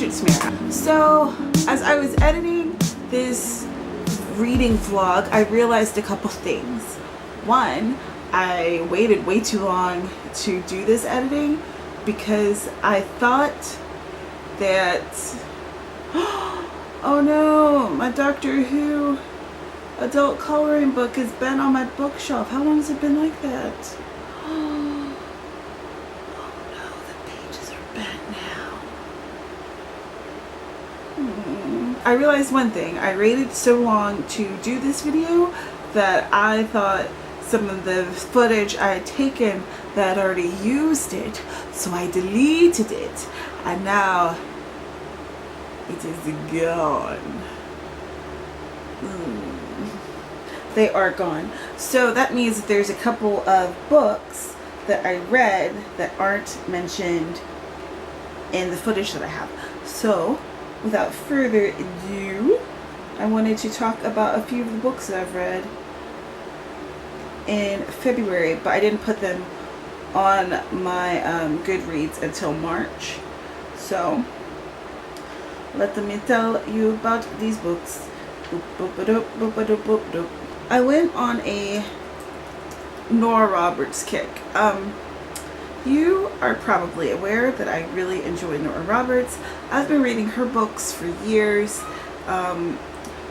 it's Tamara. So as I was editing this reading vlog, I realized a couple things. One, I waited way too long to do this editing because I thought that, oh no, my Doctor Who adult coloring book has been on my bookshelf. How long has it been like that? Oh no, the pages are bent now. I realized one thing. I waited so long to do this video that I thought some of the footage I had taken that I'd already used it, so I deleted it, and now it is gone. They are gone. So that means that there's a couple of books that I read that aren't mentioned in the footage that I have. So without further ado, I wanted to talk about a few of the books that I've read in February, but I didn't put them on my Goodreads until March. So let me tell you about these books. I went on a Nora Roberts kick. You are probably aware that I really enjoy Nora Roberts. I've been reading her books for years.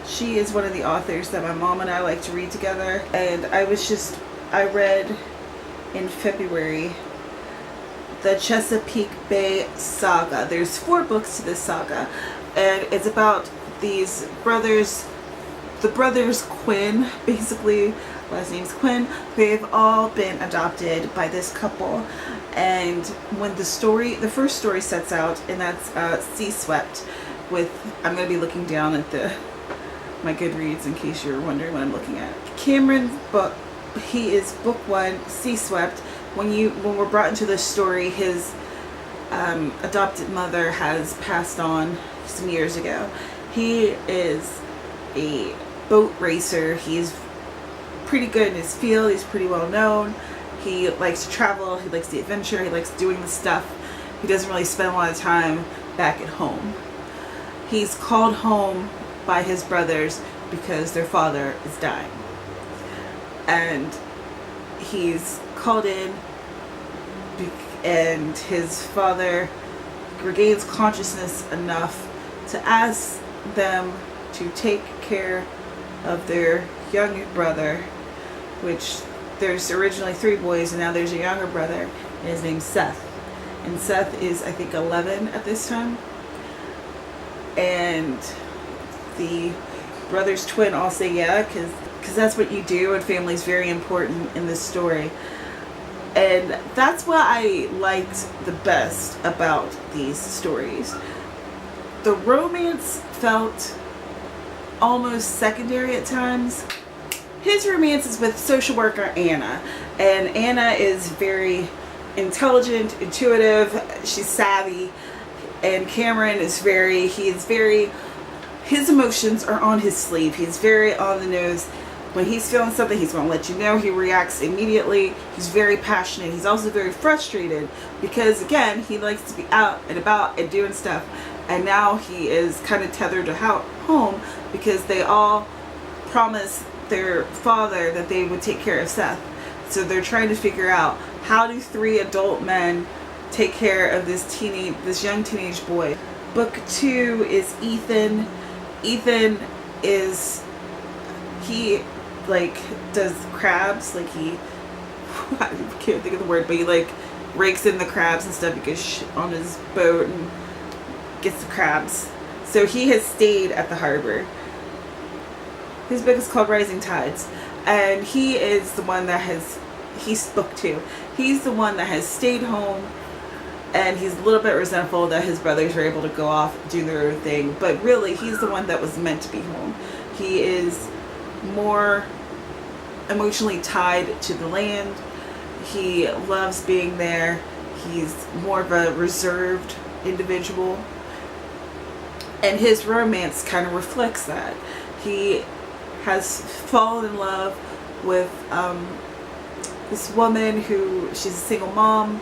She is one of the authors that my mom and I like to read together, and I read in February the Chesapeake Bay saga. There's 4 books to this saga, and it's about these brothers, the brothers Quinn, basically, last name's Quinn. They've all been adopted by this couple, and when the first story sets out, and that's Seaswept, with, I'm going to be looking down at my Goodreads in case you're wondering what I'm looking at. Cameron's book, he is book 1, Seaswept. When we're brought into this story, his adopted mother has passed on some years ago. He is a boat racer. He's pretty good in his field. He's pretty well known. He likes to travel. He likes the adventure. He likes doing the stuff. He doesn't really spend a lot of time back at home. He's called home by his brothers because their father is dying, and he's called in, and his father regains consciousness enough to ask them to take care of their young brother, which there's originally 3 boys and now there's a younger brother, and his name's Seth, and Seth is, I think, 11 at this time. And the brothers twin all say yeah, because that's what you do, and family's very important in this story. And that's what I liked the best about these stories. The romance felt almost secondary at times. His romance is with social worker Anna, and Anna is very intelligent, intuitive, she's savvy, and Cameron is his emotions are on his sleeve. He's very on the nose. When he's feeling something, he's going to let you know. He reacts immediately. He's very passionate. He's also very frustrated because, again, he likes to be out and about and doing stuff. And now he is kind of tethered to home because they all promised their father that they would take care of Seth. So they're trying to figure out, how do 3 adult men take care of this young teenage boy? Book 2 is Ethan. Ethan is, he does crabs, I can't think of the word, but he rakes in the crabs and stuff because on his boat and gets the crabs. So he has stayed at the harbor. His book is called Rising Tides, and he is the one that he's book 2. He's the one that has stayed home, and he's a little bit resentful that his brothers were able to go off do their own thing, but really he's the one that was meant to be home. He is more emotionally tied to the land. He loves being there. He's more of a reserved individual, and his romance kind of reflects that. He has fallen in love with this woman who, she's a single mom.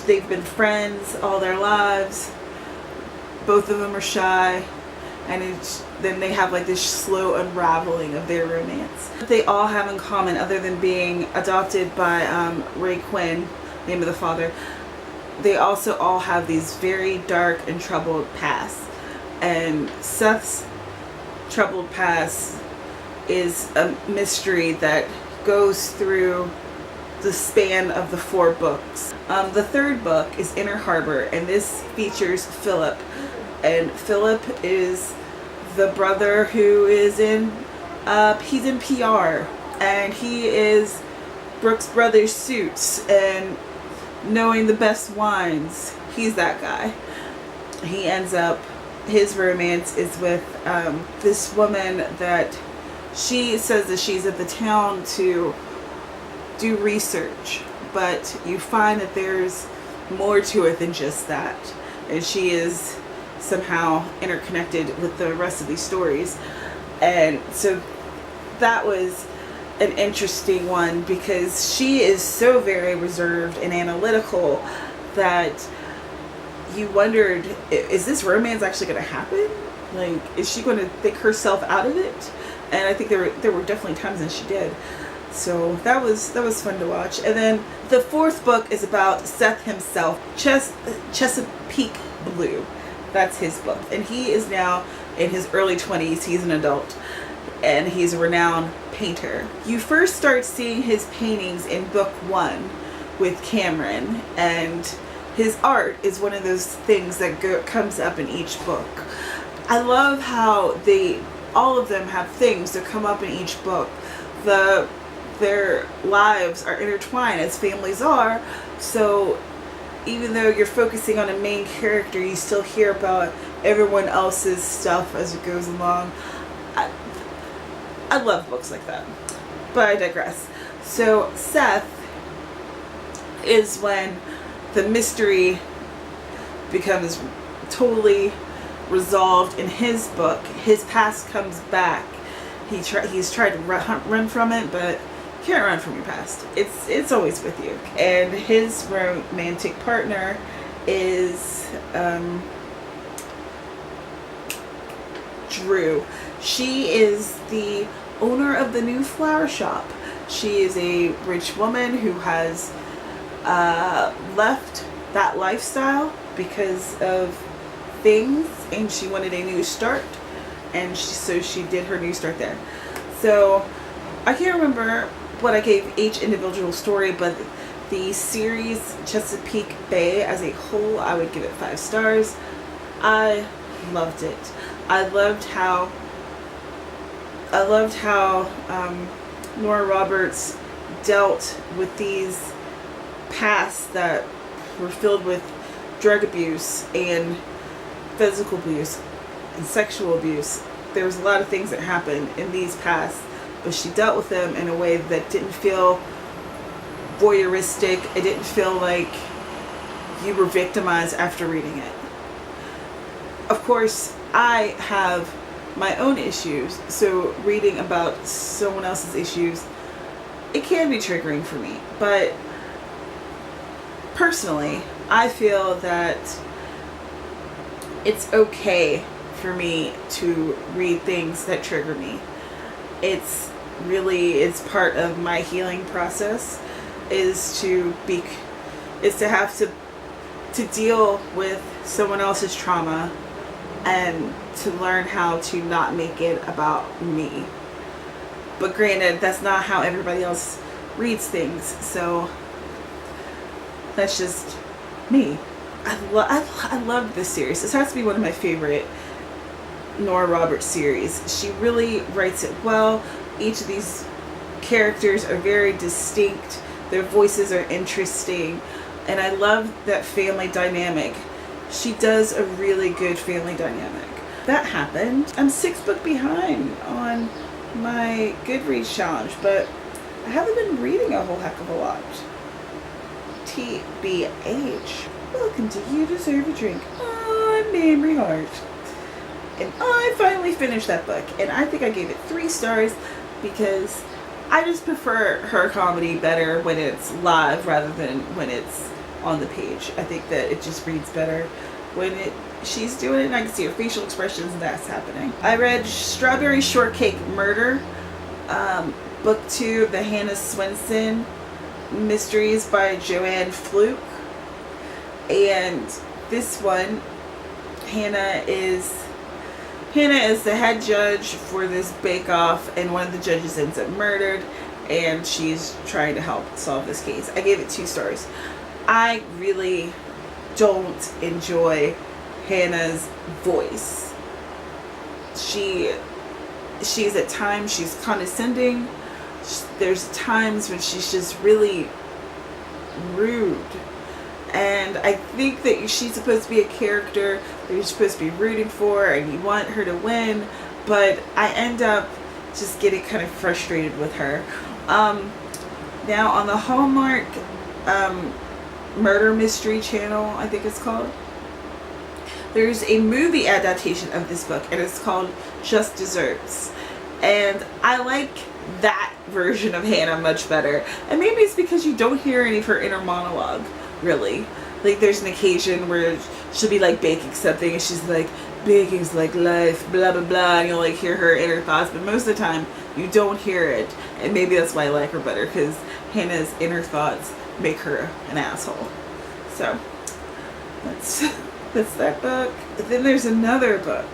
They've been friends all their lives, both of them are shy, and then they have like this slow unraveling of their romance. What they all have in common, other than being adopted by Ray Quinn, name of the father, they also all have these very dark and troubled pasts. And Seth's troubled past is a mystery that goes through the span of the 4 books. The 3rd book is Inner Harbor, and this features Philip. And Philip is the brother who is in, he's in PR, and he is Brooks Brothers Suits and knowing the best wines. He's that guy. He ends up, his romance is with this woman that she says that she's at the town to do research, but you find that there's more to it than just that, and she is somehow interconnected with the rest of these stories. And so that was an interesting one, because she is so very reserved and analytical that you wondered, is this romance actually going to happen? Like, is she going to think herself out of it? And I think there were definitely times when she did. So that was fun to watch. And then the 4th book is about Seth himself, Chesapeake Blue. That's his book, and he is now in his early 20s. He's an adult, and he's a renowned painter. You first start seeing his paintings in book 1 with Cameron, and his art is one of those things that comes up in each book. I love how all of them have things that come up in each book. Their lives are intertwined, as families are, so even though you're focusing on a main character, you still hear about everyone else's stuff as it goes along. I love books like that, but I digress. So Seth is when the mystery becomes totally resolved in his book. His past comes back. He's tried to run from it, but you can't run from your past. It's always with you. And his romantic partner is Drew. She is the owner of the new flower shop. She is a rich woman who has left that lifestyle because of things, and she wanted a new start, and so she did her new start there. So I can't remember what I gave each individual story, but the series Chesapeake Bay as a whole, I would give it 5 stars. I loved it. I loved how Nora Roberts dealt with these pasts that were filled with drug abuse and physical abuse and sexual abuse. There was a lot of things that happened in these pasts, but she dealt with them in a way that didn't feel voyeuristic. It didn't feel like you were victimized after reading it. Of course, I have my own issues, so reading about someone else's issues, it can be triggering for me. But personally, I feel that it's okay for me to read things that trigger me. It's part of my healing process, is to have to deal with someone else's trauma and to learn how to not make it about me. But granted, that's not how everybody else reads things, so that's just me. I love this series. This has to be one of my favorite Nora Roberts series. She really writes it well. Each of these characters are very distinct. Their voices are interesting, and I love that family dynamic. She does a really good family dynamic. That happened. I'm 6 books behind on my Goodreads challenge, but I haven't been reading a whole heck of a lot. TBH. Welcome to You Deserve a Drink. I'm Mamrie Hart. And I finally finished that book, and I think I gave it 3 stars because I just prefer her comedy better when it's live rather than when it's on the page. I think that it just reads better. she's doing it, and I can see her facial expressions, and that's happening. I read Strawberry Shortcake Murder, book 2, the Hannah Swenson Mysteries by Joanne Fluke. And this one, Hannah is the head judge for this bake-off, and one of the judges ends up murdered, and she's trying to help solve this case. I gave it 2 stars. I really don't enjoy Hannah's voice. She's at times, she's condescending. There's times when she's just really rude. And I think that she's supposed to be a character that you're supposed to be rooting for and you want her to win, but I end up just getting kind of frustrated with her. Now on the Hallmark Murder Mystery Channel, I think it's called, there's a movie adaptation of this book, and it's called Just Desserts. And I like that version of Hannah much better. And maybe it's because you don't hear any of her inner monologue, really. Like, there's an occasion where she'll be like baking something and she's like, baking's like life, blah blah blah, and you'll like hear her inner thoughts, but most of the time you don't hear it. And maybe that's why I like her better, because Hannah's inner thoughts make her an asshole. So that's that book. Then there's another book,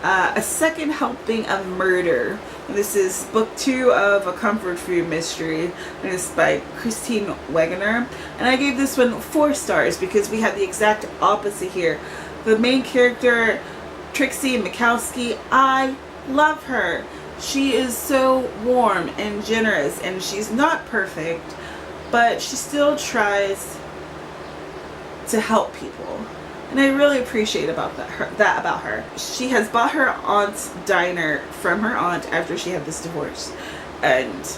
A Second Helping of Murder. And this is book 2 of a comfort food mystery, and it's by Christine Wegener. And I gave this one 4 stars because we have the exact opposite here. The main character, Trixie Mikowski, I love her. She is so warm and generous, and she's not perfect, but she still tries to help people. And I really appreciate that about her. She has bought her aunt's diner from her aunt after she had this divorce. And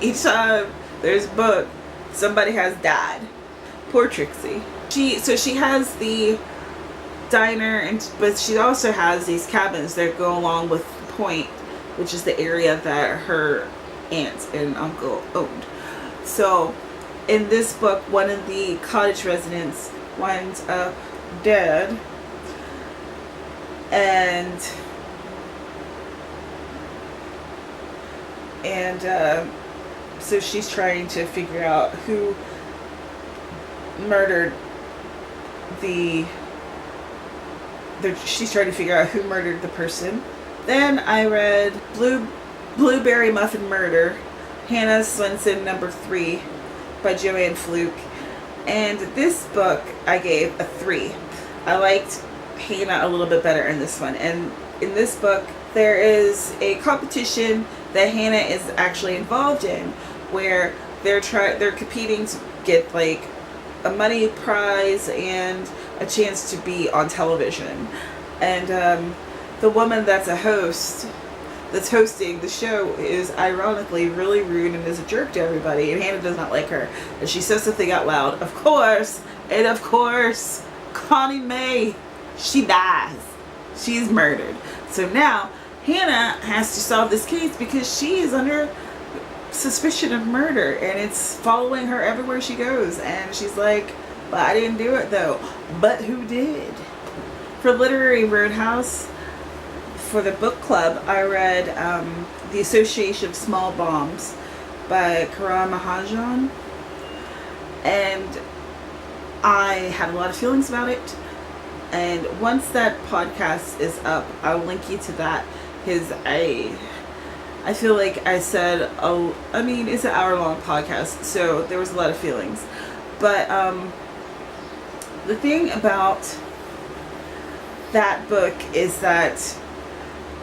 each time there's a book, somebody has died. Poor Trixie. She has the diner, but she also has these cabins that go along with the Point, which is the area that her aunt and uncle owned. So in this book, one of the cottage residents winds up dead, and so she's trying to figure out who murdered she's trying to figure out who murdered the person. Then I read Blueberry Muffin Murder, Hannah Swenson #3 by Joanne Fluke. And this book I gave a 3. I liked Hannah a little bit better in this one. And in this book, there is a competition that Hannah is actually involved in, where they're competing to get like a money prize and a chance to be on television. And the woman that's hosting the show is ironically really rude and is a jerk to everybody, and Hannah does not like her. And she says something out loud, of course, Connie Mae, she dies. She's murdered. So now Hannah has to solve this case because she is under suspicion of murder, and it's following her everywhere she goes. And she's like, well, I didn't do it though. But who did? For Literary Roadhouse, for the book club, I read The Association of Small Bombs by Karan Mahajan, and I had a lot of feelings about it. And once that podcast is up, I'll link you to that, because I feel like I said, it's an hour-long podcast, so there was a lot of feelings. But the thing about that book is that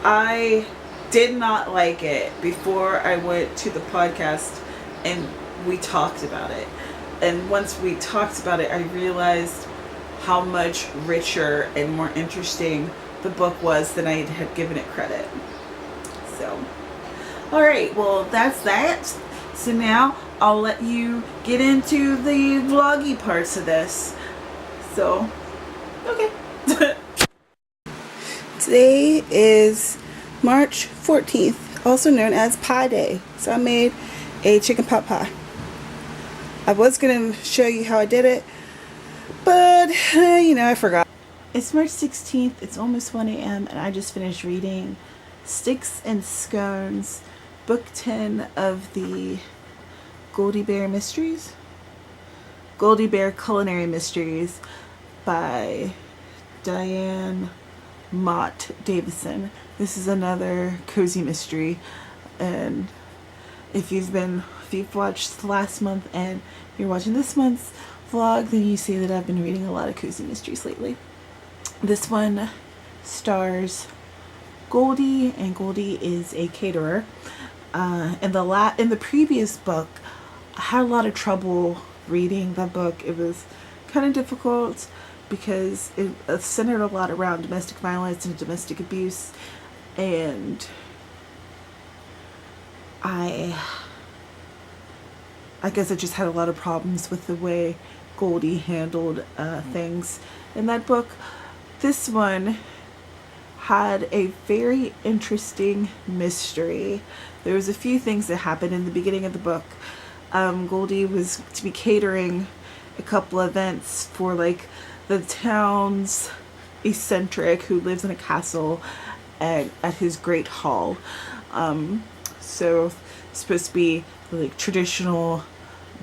I did not like it before I went to the podcast and we talked about it. And once we talked about it, I realized how much richer and more interesting the book was than I had given it credit. So, alright, well, that's that. So now I'll let you get into the vloggy parts of this. So, okay. Today is March 14th, also known as Pie Day. So I made a chicken pot pie. I was going to show you how I did it, But, I forgot. It's March 16th, it's almost 1 a.m., and I just finished reading Sticks and Scones, Book 10 of the Goldie Bear Mysteries. Goldie Bear Culinary Mysteries by Diane Mott Davison. This is another cozy mystery, and if you've watched last month and you're watching this month's vlog, then you see that I've been reading a lot of cozy mysteries lately. This one stars Goldie, and Goldie is a caterer. In the previous book, I had a lot of trouble reading the book. It was kind of difficult because it centered a lot around domestic violence and domestic abuse, and I guess I just had a lot of problems with the way Goldie handled things in that book. This one had a very interesting mystery. There was a few things that happened in the beginning of the book. Goldie was to be catering a couple events for like the town's eccentric who lives in a castle at his great hall. So it's supposed to be like traditional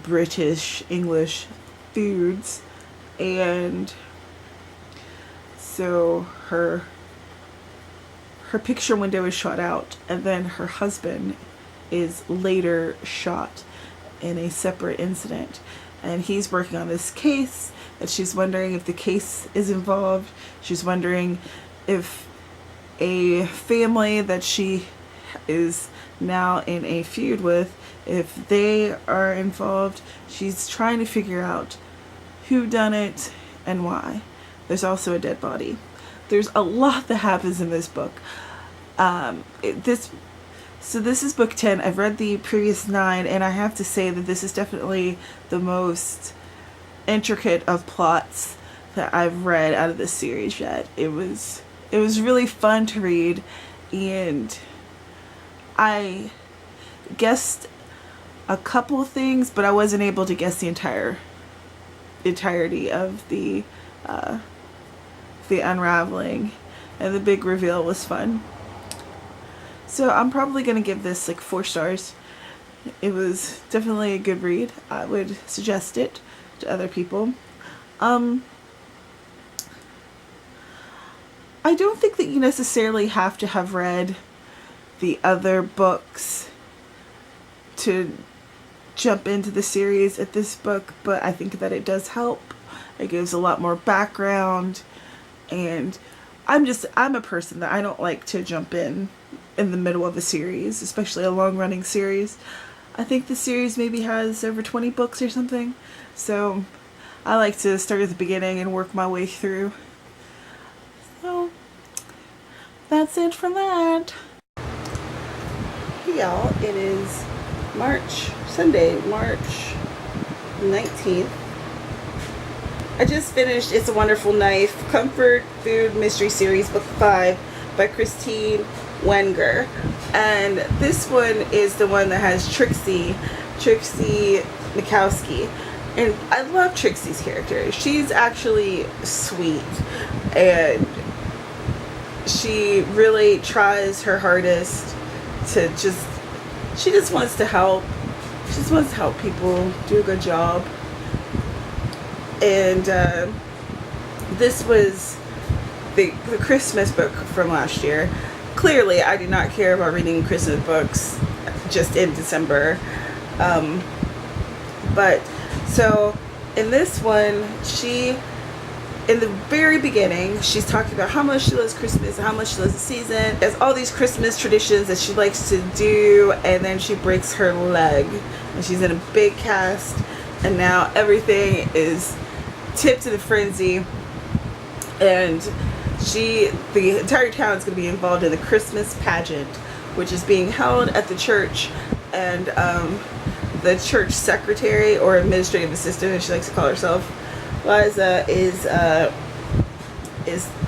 British English foods, and so her picture window is shot out, and then her husband is later shot in a separate incident, and he's working on this case that she's wondering if the case is involved. She's wondering if a family that she is now in a feud with, if they are involved. She's trying to figure out who done it and why. There's also a dead body. There's a lot that happens in this book. This is book 10. I've read the previous 9, and I have to say that this is definitely the most intricate of plots that I've read out of this series yet. It was really fun to read, and I guessed a couple of things, but I wasn't able to guess the entirety of the unraveling, and the big reveal was fun. So I'm probably going to give this like 4 stars. It was definitely a good read. I would suggest it to other people. I don't think that you necessarily have to have read the other books to jump into the series at this book, but I think that it does help. It gives a lot more background, and I'm a person that I don't like to jump in the middle of a series, especially a long-running series. I think the series maybe has over 20 books or something, so I like to start at the beginning and work my way through. So that's it for that. Hey y'all, it is Sunday, March 19th. I just finished It's a Wonderful Knife, Comfort Food Mystery Series, Book 5 by Christine Wenger. And this one is the one that has Trixie Mikowski. And I love Trixie's character. She's actually sweet, and she really tries her hardest to she just wants to help. She just wants to help people do a good job. And this was the Christmas book from last year. Clearly, I do not care about reading Christmas books just in December. But so in this one, in the very beginning, she's talking about how much she loves Christmas and how much she loves the season. There's all these Christmas traditions that she likes to do, and then she breaks her leg, and she's in a big cast, and now everything is tipped in a frenzy, and the entire town is going to be involved in the Christmas pageant, which is being held at the church, and the church secretary or administrative assistant, as she likes to call herself, Liza, is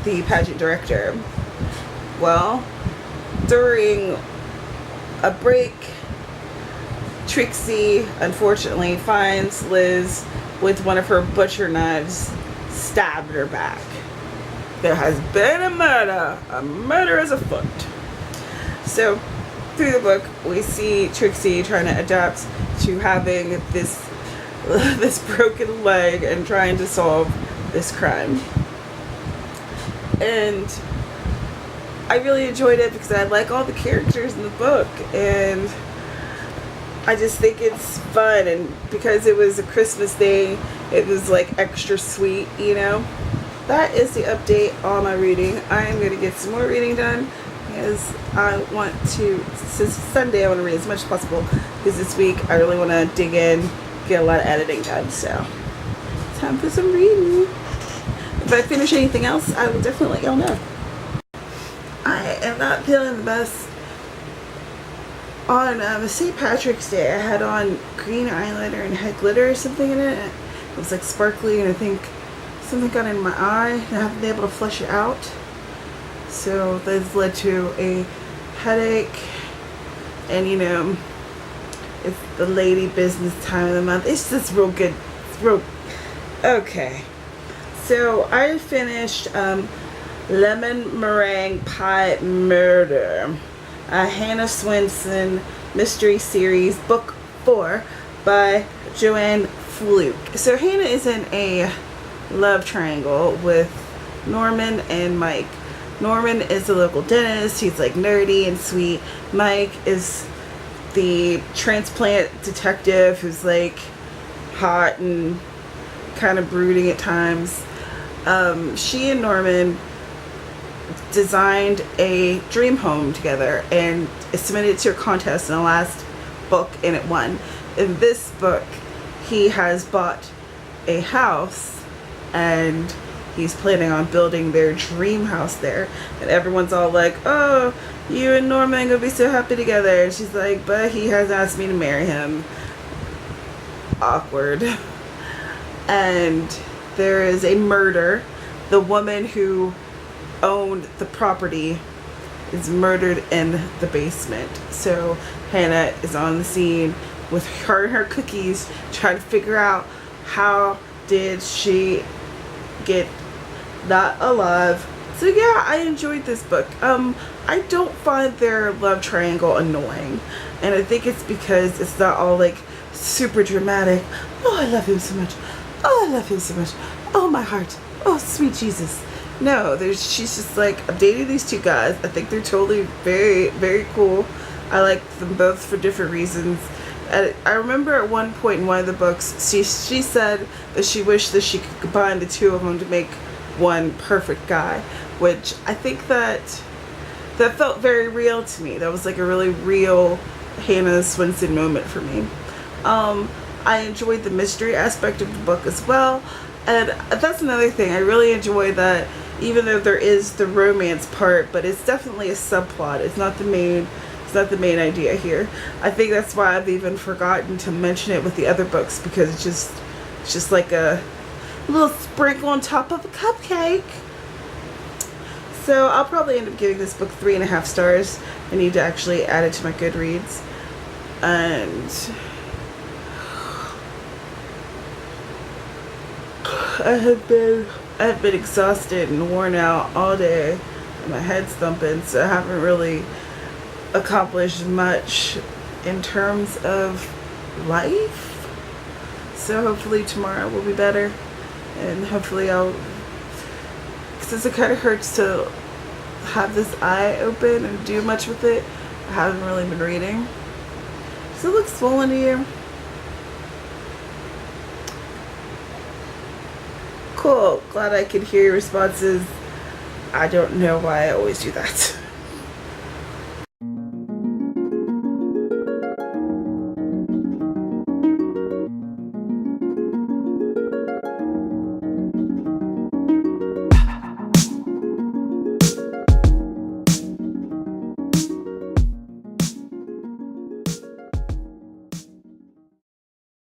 the pageant director. Well, during a break, Trixie unfortunately finds Liz with one of her butcher knives stabbed her back. There has been a murder. A murder is afoot. So, through the book, we see Trixie trying to adapt to having this broken leg and trying to solve this crime. And I really enjoyed it because I like all the characters in the book, and I just think it's fun, and because it was a Christmas day, it was like extra sweet, you know. That is the update on my reading. I am going to get some more reading done because I want to, since Sunday, I want to read as much as possible because this week I really want to dig in, get a lot of editing done. So, time for some reading. If I finish anything else, I will definitely let y'all know. I am not feeling the best. On St. Patrick's Day, I had on green eyeliner and had glitter or something in it. It was like sparkly, and I think something got in my eye and I haven't been able to flush it out. So this led to a headache, and you know, it's the lady business time of the month. It's just real good. It's real okay. So I finished Lemon Meringue Pie Murder, a Hannah Swenson mystery series, book 4 by Joanne Fluke. So Hannah is in a love triangle with Norman and Mike. Norman is the local dentist. He's like nerdy and sweet. Mike is the transplant detective who's like hot and kind of brooding at times. She and Norman designed a dream home together and submitted it to a contest in the last book, and it won. In this book, he has bought a house and he's planning on building their dream house there, and everyone's all like, oh, you and Norman are gonna be so happy together, and she's like, but he has asked me to marry him. Awkward. And there is a murder. The woman who owned the property is murdered in the basement. So Hannah is on the scene with her and her cookies trying to figure out how did she get not alive. So yeah, I enjoyed this book. I don't find their love triangle annoying, and I think it's because it's not all like super dramatic. Oh, I love him so much. Oh, I love him so much. Oh, my heart. Oh, sweet Jesus. No, she's just like, I'm dating these two guys. I think they're totally very, very cool. I like them both for different reasons. And I remember at one point in one of the books, she said that she wished that she could combine the two of them to make one perfect guy, which I think that felt very real to me. That was like a really real Hannah Swenson moment for me. I enjoyed the mystery aspect of the book as well, and that's another thing. I really enjoy that, even though there is the romance part, but it's definitely a subplot. It's not the main idea here. I think that's why I've even forgotten to mention it with the other books, because it's just like a little sprinkle on top of a cupcake. So I'll probably end up giving this book 3.5 stars. I need to actually add it to my Goodreads. And I have been exhausted and worn out all day, and my head's thumping, so I haven't really accomplished much in terms of life. So hopefully tomorrow will be better, and hopefully since it kind of hurts to have this eye open and do much with it, I haven't really been reading. Does it look swollen to you? Cool. Glad I could hear your responses. I don't know why I always do that.